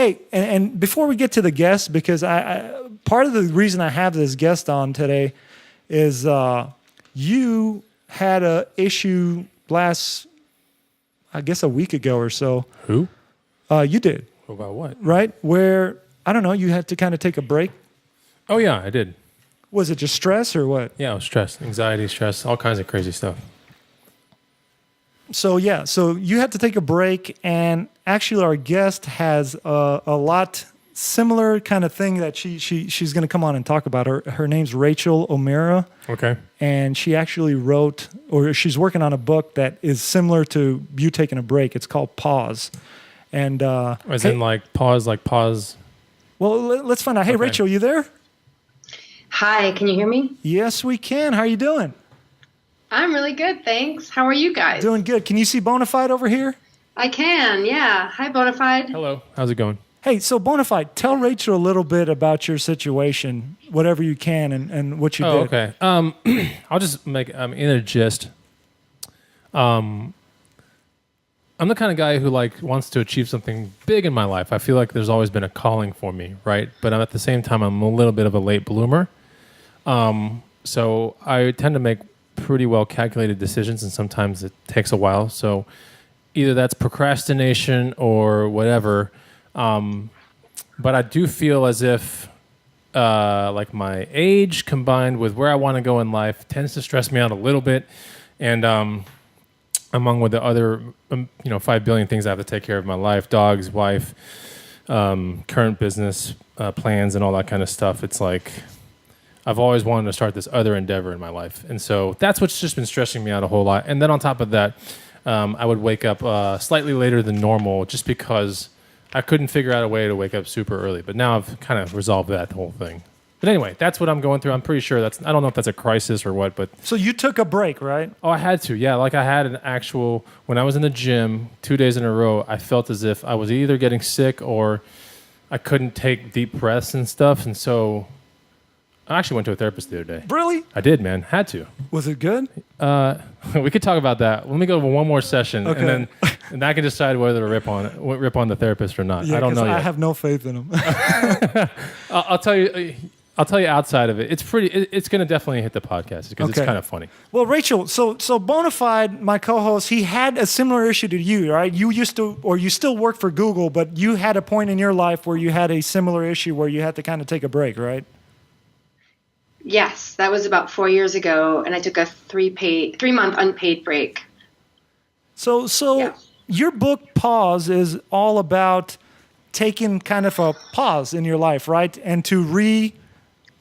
Hey, and before we get to the guest, because I part of the reason I have this guest on today is you had a issue last, I guess, a week ago or so. Who? You did. About what? Right? Where, I don't know, you had to kind of take a break. Oh, yeah, I did. Was it just stress or what? Yeah, it was stress, anxiety, stress, all kinds of crazy stuff. So you had to take a break, and actually our guest has a lot similar kind of thing that she's going to come on and talk about. Her name's Rachael O Meara. Okay. And she actually wrote, or she's working on a book that is similar to you taking a break. It's called Pause. And As in like pause. Well, let's find out. Hey, Okay. Rachael, you there? Hi, can you hear me? Yes, we can. How are you doing? I'm really good, thanks. How are you guys? Doing good. Can you see Bonafide over here? I can, yeah. Hi, Bonafide. Hello. How's it going? Hey, so Bonafide, tell Rachael a little bit about your situation, whatever you can, and what you did. Okay. I'll just make in a gist. I'm the kind of guy who wants to achieve something big in my life. I feel like there's always been a calling for me, right? But at the same time, I'm a little bit of a late bloomer. So I tend to make pretty well calculated decisions, and sometimes it takes a while. So either that's procrastination or whatever. But I do feel as if like my age combined with where I want to go in life tends to stress me out a little bit. And among with the other 5 billion things I have to take care of in my life, dogs, wife, current business plans and all that kind of stuff, it's like I've always wanted to start this other endeavor in my life. And so that's what's just been stressing me out a whole lot. And then on top of that, I would wake up slightly later than normal just because I couldn't figure out a way to wake up super early. But now I've kind of resolved that whole thing. But anyway, that's what I'm going through. I'm pretty sure I don't know if that's a crisis or what, but... So you took a break, right? Oh, I had to. Yeah, like I had an actual... When I was in the gym 2 days in a row, I felt as if I was either getting sick or I couldn't take deep breaths and stuff. And so I actually went to a therapist the other day. Really? I did, man. Had to. Was it good? We could talk about that. Let me go to one more session, Okay. and I can decide whether to rip on the therapist or not. Yeah, I don't know yet. I have no faith in him. I'll tell you. I'll tell you outside of it. It's pretty. It's going to definitely hit the podcast because it's Okay. kind of funny. Well, Rachael, so Bonafide, my co-host, he had a similar issue to you, right? You used to, or you still work for Google, but you had a point in your life where you had a similar issue where you had to kind of take a break, right? Yes, that was about 4 years ago, and I took a 3-month unpaid break. So Yeah. your book Pause is all about taking kind of a pause in your life, right? And to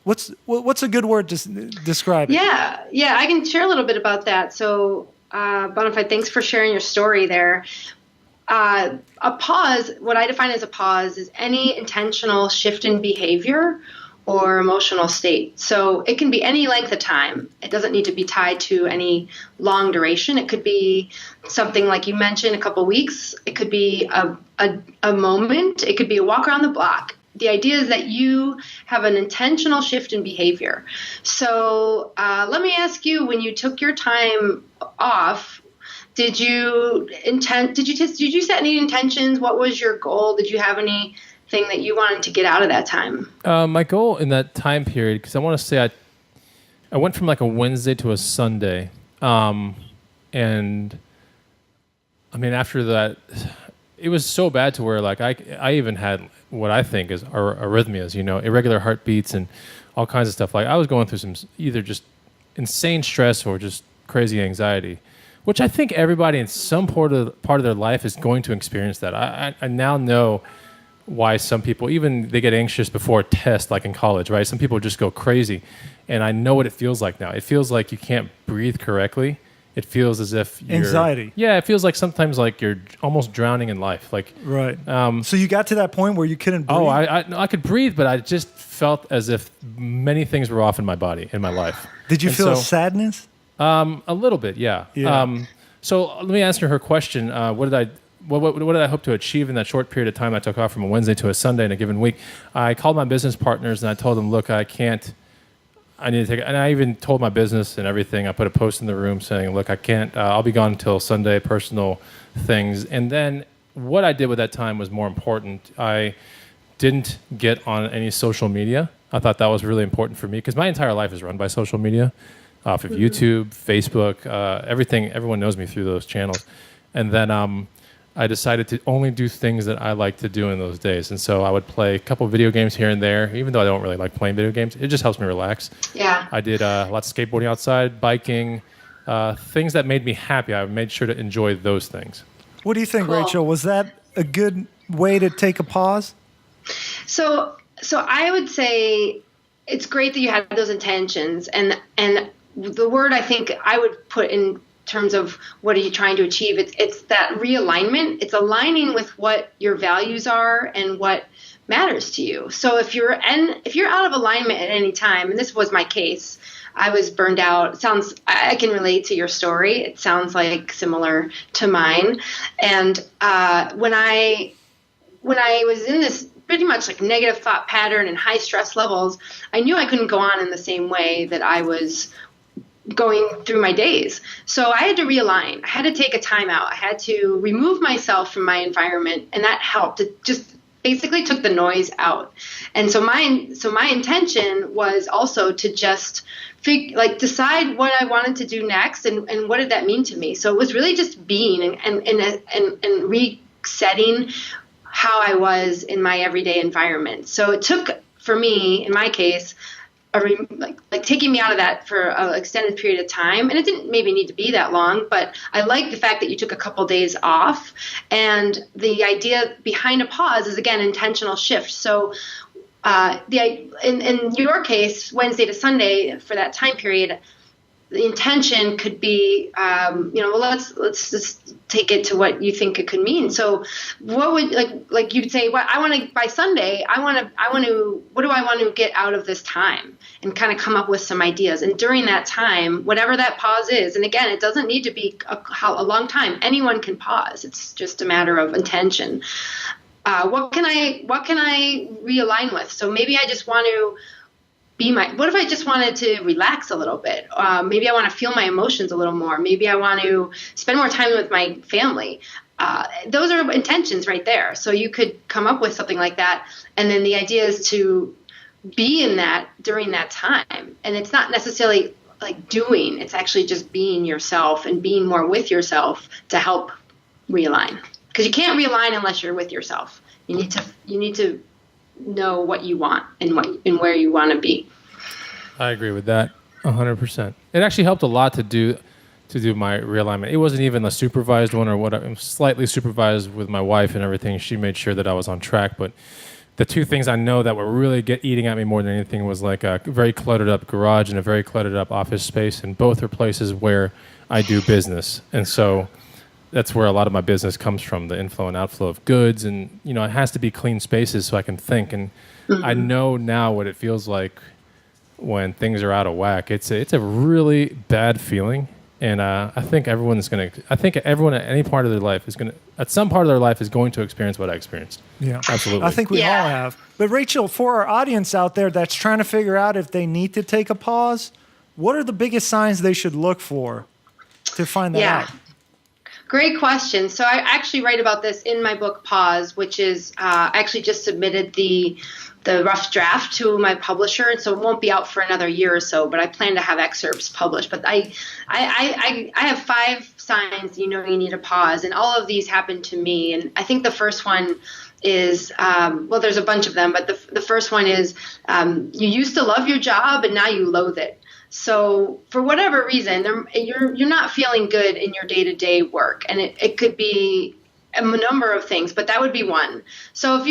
what's a good word to describe it? Yeah, I can share a little bit about that. So, Bonafide, thanks for sharing your story there. A pause, what I define as a pause, is any intentional shift in behavior or emotional state. So it can be any length of time. It doesn't need to be tied to any long duration. It could be something like you mentioned, a couple weeks. It could be a moment. It could be a walk around the block. The idea is that you have an intentional shift in behavior. So let me ask you, when you took your time off, did you set any intentions? What was your goal? Did you have anything that you wanted to get out of that time? My goal in that time period, because I want to say I went from like a Wednesday to a Sunday, and I mean after that, it was so bad to where like I even had what I think is arrhythmias, irregular heartbeats and all kinds of stuff. Like I was going through some either just insane stress or just crazy anxiety, which I think everybody in some part of their life is going to experience that. I now know why some people, even they get anxious before a test, like in college, right? Some people just go crazy. And I know what it feels like now. It feels like you can't breathe correctly. It feels as if you're... Anxiety. Yeah, it feels like sometimes like you're almost drowning in life. Like, Right. So you got to that point where you couldn't breathe? oh, I could breathe, but I just felt as if many things were off in my body, in my life. Did you And feel so- sadness? A little bit, yeah. Yeah. So let me answer her question. What did I hope to achieve in that short period of time I took off from a Wednesday to a Sunday in a given week? I called my business partners and I told them, look, I need to take it. And I even told my business and everything. I put a post in the room saying, look, I can't, I'll be gone until Sunday, personal things. And then what I did with that time was more important. I didn't get on any social media. I thought that was really important for me because my entire life is run by social media, off of YouTube, Facebook, everything. Everyone knows me through those channels. And then I decided to only do things that I like to do in those days. And so I would play a couple of video games here and there, even though I don't really like playing video games. It just helps me relax. Yeah. I did lots of skateboarding outside, biking, things that made me happy. I made sure to enjoy those things. What do you think, Cool. Rachel? Was that a good way to take a pause? So I would say it's great that you had those intentions, and the word I think I would put in terms of what are you trying to achieve, it's that realignment. It's aligning with what your values are and what matters to you. So if you're out of alignment at any time, and this was my case, I was burned out. I can relate to your story. It sounds like similar to mine. And when I was in this pretty much like negative thought pattern and high stress levels, I knew I couldn't go on in the same way that I was going through my days. So I had to realign. I had to take a time out. I had to remove myself from my environment, and that helped. It just basically took the noise out. And so my intention was also to just decide what I wanted to do next and what did that mean to me. So it was really just being and resetting how I was in my everyday environment. So it took, for me, in my case, taking me out of that for an extended period of time. And it didn't maybe need to be that long, but I like the fact that you took a couple days off. And the idea behind a pause is, again, intentional shift. So in your case, Wednesday to Sunday, for that time period, the intention could be, let's just take it to what you think it could mean. So what would, like you'd say, well, I want to, by Sunday, what do I want to get out of this time, and kind of come up with some ideas. And during that time, whatever that pause is, and again, it doesn't need to be a long time. Anyone can pause. It's just a matter of intention. What can I realign with? So maybe I just want to what if I just wanted to relax a little bit? Maybe I want to feel my emotions a little more. Maybe I want to spend more time with my family. Those are intentions right there. So you could come up with something like that. And then the idea is to be in that during that time. And it's not necessarily like doing, it's actually just being yourself and being more with yourself to help realign. Because you can't realign unless you're with yourself. You need to know what you want and where you want to be. I agree with that 100%. It actually helped a lot to do my realignment. It wasn't even a supervised one or what. I'm slightly supervised with my wife and everything. She made sure that I was on track. But the two things I know that were really eating at me more than anything was like a very cluttered up garage and a very cluttered up office space. And both are places where I do business. And so that's where a lot of my business comes from, the inflow and outflow of goods. And, it has to be clean spaces so I can think. And I know now what it feels like when things are out of whack. It's a really bad feeling. And I think everyone at any part of their life at some part of their life is going to experience what I experienced. Yeah, absolutely. I think we all have. But Rachel, for our audience out there that's trying to figure out if they need to take a pause, what are the biggest signs they should look for to find that out? Great question. So I actually write about this in my book, Pause, which is I actually just submitted the rough draft to my publisher, and so it won't be out for another year or so, but I plan to have excerpts published. But I have 5 signs you need a pause, and all of these happened to me. And I think the first one is, there's a bunch of them, but the first one is you used to love your job and now you loathe it. So for whatever reason, you're not feeling good in your day-to-day work, and it could be a number of things, but that would be one. So if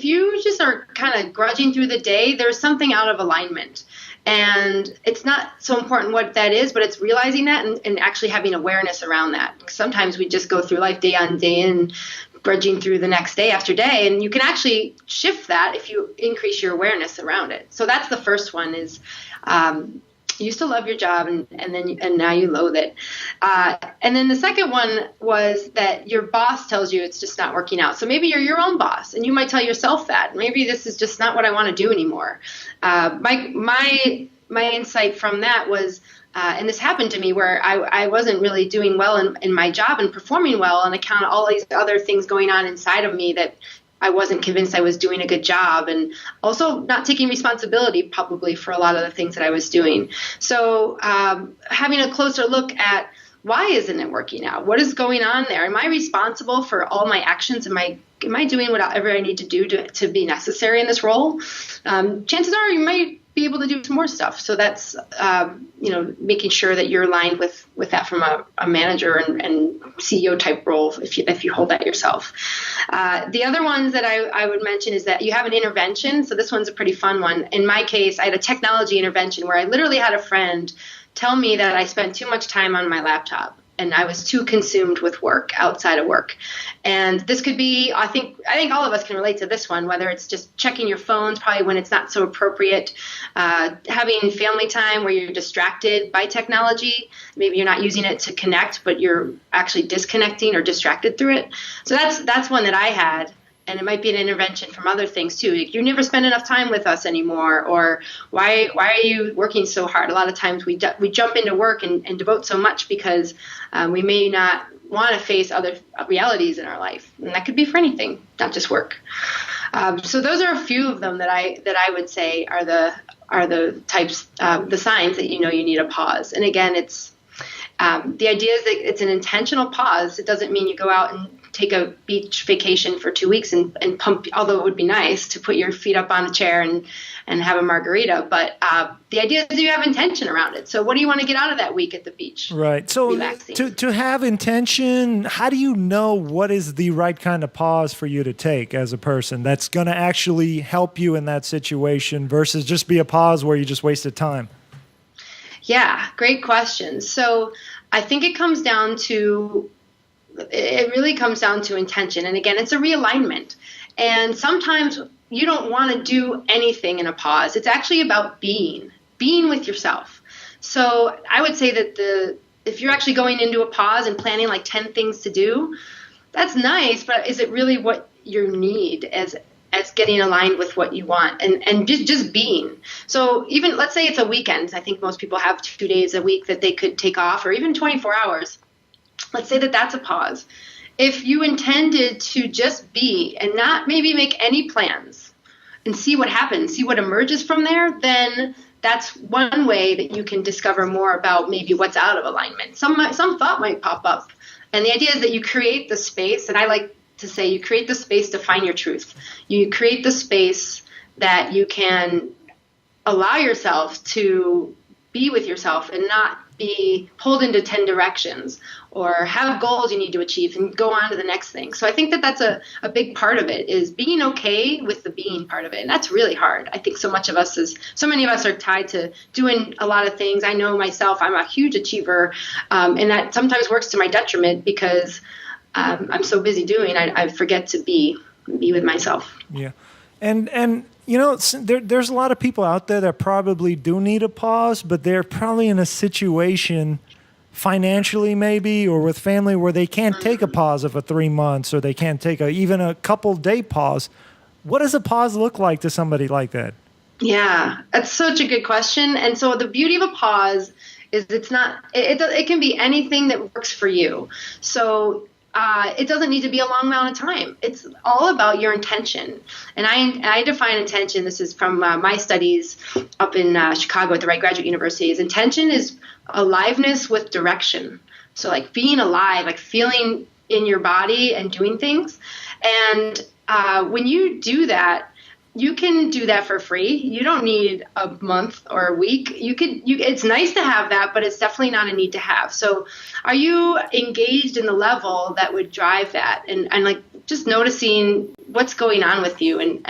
you just are kind of grudging through the day, there's something out of alignment. And it's not so important what that is, but it's realizing that and actually having awareness around that. Sometimes we just go through life day on day and grudging through the next day after day, and you can actually shift that if you increase your awareness around it. So that's the first one is you used to love your job and now you loathe it. And then the second one was that your boss tells you it's just not working out. So maybe you're your own boss, and you might tell yourself that maybe this is just not what I want to do anymore. My insight from that was And this happened to me where I wasn't really doing well in my job and performing well on account of all these other things going on inside of me that I wasn't convinced I was doing a good job, and also not taking responsibility probably for a lot of the things that I was doing. So having a closer look at why isn't it working out? What is going on there? Am I responsible for all my actions? Am I doing whatever I need to do to be necessary in this role? Chances are you might be able to do some more stuff. So that's, making sure that you're aligned with that from a manager and CEO type role if you hold that yourself. The other ones that I would mention is that you have an intervention. So this one's a pretty fun one. In my case, I had a technology intervention where I literally had a friend tell me that I spent too much time on my laptop and I was too consumed with work outside of work. And this could be, I think all of us can relate to this one, whether it's just checking your phones, probably when it's not so appropriate, having family time where you're distracted by technology. Maybe you're not using it to connect, but you're actually disconnecting or distracted through it. So that's one that I had. And it might be an intervention from other things too. You never spend enough time with us anymore, or why are you working so hard? A lot of times we jump into work and devote so much because we may not want to face other realities in our life, and that could be for anything, not just work. So those are a few of them that I would say are the types, the signs that you need a pause. And again, it's the idea is that it's an intentional pause. It doesn't mean you go out and take a beach vacation for 2 weeks and pump, although it would be nice to put your feet up on a chair and have a margarita. But the idea is you have intention around it. So what do you want to get out of that week at the beach? Right. So to have intention, how do you know what is the right kind of pause for you to take as a person that's going to actually help you in that situation versus just be a pause where you just wasted time? Yeah, great question. So I think it really comes down to intention. And again, it's a realignment. And sometimes you don't want to do anything in a pause. It's actually about being with yourself. So I would say that if you're actually going into a pause and planning like 10 things to do, that's nice, but is it really what you need as getting aligned with what you want and just being? So even let's say it's a weekend. I think most people have 2 days a week that they could take off, or even 24 hours. Let's say that that's a pause. If you intended to just be and not maybe make any plans and see what happens, see what emerges from there, then that's one way that you can discover more about maybe what's out of alignment. Some thought might pop up. And the idea is that you create the space, and I like to say you create the space to find your truth. You create the space that you can allow yourself to be with yourself and not be pulled into 10 directions or have goals you need to achieve and go on to the next thing. So I think that that's a big part of it, is being okay with the being part of it. And that's really hard. I think so many of us are tied to doing a lot of things. I know myself, I'm a huge achiever, and that sometimes works to my detriment because I'm so busy doing, I forget to be with myself. Yeah. And there's a lot of people out there that probably do need a pause, but they're probably in a situation financially maybe or with family where they can't take a pause of 3 months, or they can't take even a couple day pause. What does a pause look like to somebody like that? Yeah, that's such a good question. And so the beauty of a pause is it can be anything that works for you. So it doesn't need to be a long amount of time. It's all about your intention. And I define intention. This is from my studies up in Chicago at the Wright Graduate University. Is intention is aliveness with direction. So like being alive, like feeling in your body and doing things. And when you do that, you can do that for free. You don't need a month or a week. It's nice to have that, but it's definitely not a need to have. So are you engaged in the level that would drive that? And like just noticing what's going on with you and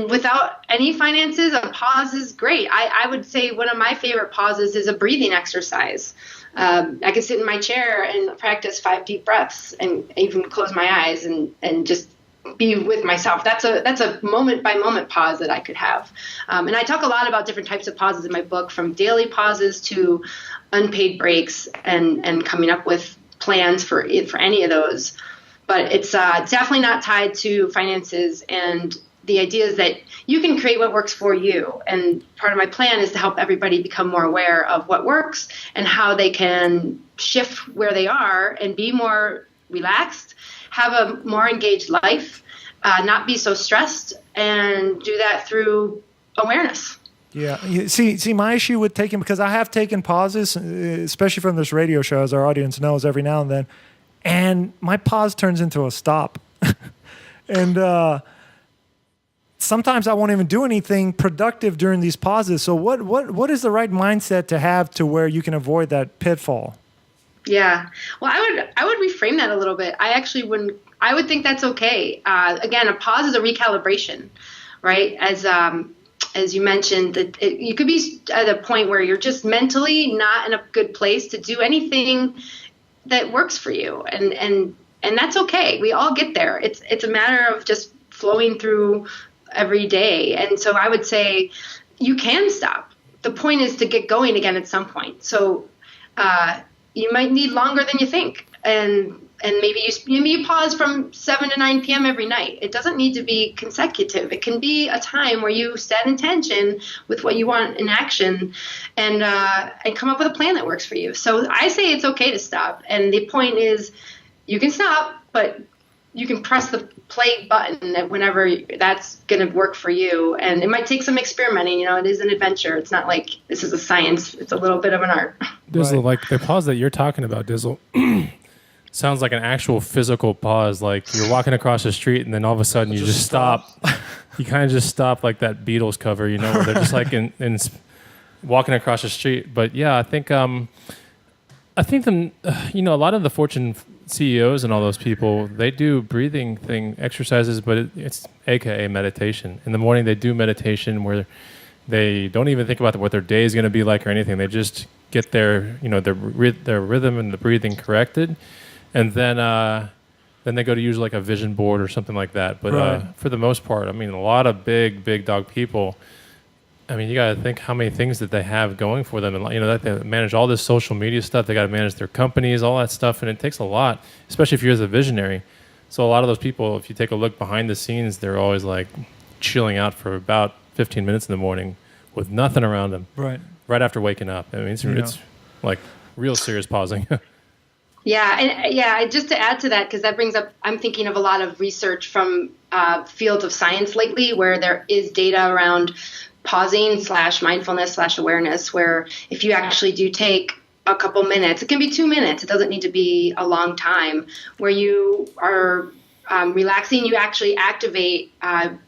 without any finances, a pause is great. I would say one of my favorite pauses is a breathing exercise. I can sit in my chair and practice 5 deep breaths and even close my eyes and just be with myself. That's a moment by moment pause that I could have. And I talk a lot about different types of pauses in my book, from daily pauses to unpaid breaks and coming up with plans for any of those. But it's definitely not tied to finances. And the idea is that you can create what works for you. And part of my plan is to help everybody become more aware of what works and how they can shift where they are and be more relaxed, have a more engaged life, not be so stressed, and do that through awareness. Yeah. See, my issue with taking, because I have taken pauses, especially from this radio show, as our audience knows, every now and then, and my pause turns into a stop. And sometimes I won't even do anything productive during these pauses. So what is the right mindset to have to where you can avoid that pitfall? Yeah. Well, I would reframe that a little bit. I actually wouldn't. I would think that's okay. Again, a pause is a recalibration, right? As you mentioned, you could be at a point where you're just mentally not in a good place to do anything that works for you, and that's okay. We all get there. It's a matter of just flowing through every day. And so I would say you can stop. The point is to get going again at some point. So you might need longer than you think. And maybe you pause from 7 to 9 p.m. every night. It doesn't need to be consecutive. It can be a time where you set intention with what you want in action and come up with a plan that works for you. So I say it's okay to stop. And the point is you can stop, but you can press the play button whenever that's going to work for you. And it might take some experimenting. It is an adventure. It's not like this is a science. It's a little bit of an art. Dizzle, Right. like the pause that you're talking about, Dizzle, sounds like an actual physical pause. Like you're walking across the street and then all of a sudden you just stop. You kind of just stop like that Beatles cover, where they're just like in walking across the street. But yeah, I think a lot of the Fortune CEOs and all those people, they do breathing exercises, but it's AKA meditation. In the morning, they do meditation where they don't even think about what their day is going to be like or anything. They just get their rhythm and the breathing corrected, and then they go to use like a vision board or something like that. But Right. For the most part, I mean, a lot of big dog people. I mean, you got to think how many things that they have going for them, and that they manage all this social media stuff. They got to manage their companies, all that stuff, and it takes a lot, especially if you're a visionary. So a lot of those people, if you take a look behind the scenes, they're always like chilling out for about 15 minutes in the morning with nothing around them, Right. right after waking up. I mean, it's like real serious pausing. Yeah. And just to add to that, because that brings up, I'm thinking of a lot of research from fields of science lately where there is data around pausing / mindfulness / awareness, where if you actually do take a couple minutes, it can be 2 minutes. It doesn't need to be a long time, where you are relaxing, you actually activate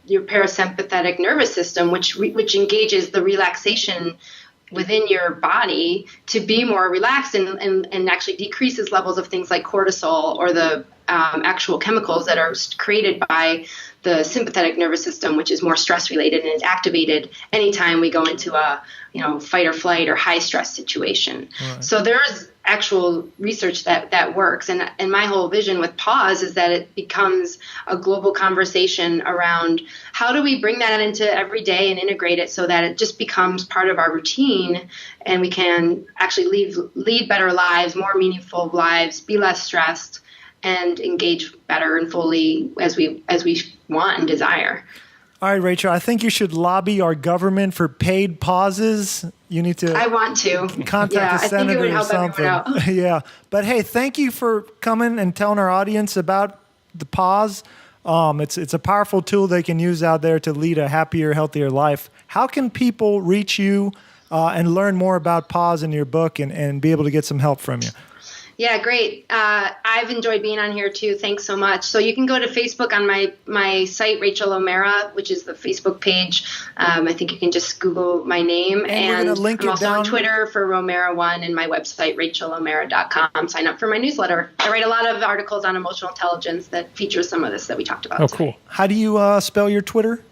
your parasympathetic nervous system, which engages the relaxation within your body to be more relaxed and actually decreases levels of things like cortisol or the actual chemicals that are created by the sympathetic nervous system, which is more stress related and is activated anytime we go into a fight or flight or high stress situation. Right. So there's actual research that works. And my whole vision with pause is that it becomes a global conversation around how do we bring that into every day and integrate it so that it just becomes part of our routine and we can actually lead better lives, more meaningful lives, be less stressed, and engage better and fully as we want and desire. All right, Rachel, I think you should lobby our government for paid pauses. You need to. I want to contact a senator I think it would help or something. everyone out. Yeah, but hey, thank you for coming and telling our audience about the pause. It's a powerful tool they can use out there to lead a happier, healthier life. How can people reach you and learn more about pause in your book and be able to get some help from you? Yeah, great. I've enjoyed being on here too. Thanks so much. So you can go to Facebook on my site, Rachael O Meara, which is the Facebook page. I think you can just Google my name. And I'm also on Twitter for Romera1 and my website, rachaelomeara.com. Sign up for my newsletter. I write a lot of articles on emotional intelligence that features some of this that we talked about. Oh, cool. Today. How do you spell your Twitter?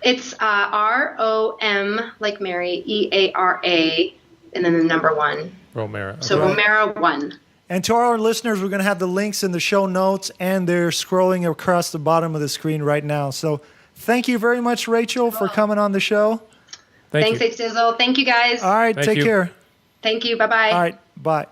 It's ROM, like Mary, EARA, and then the number 1. Romera. So Right. Romera1. And to our listeners, we're going to have the links in the show notes, and they're scrolling across the bottom of the screen right now. So thank you very much, Rachel, for coming on the show. Thanks, Dizzle. Thank you, guys. All right, Thank take you. care. Thank you. Bye-bye. All right, bye.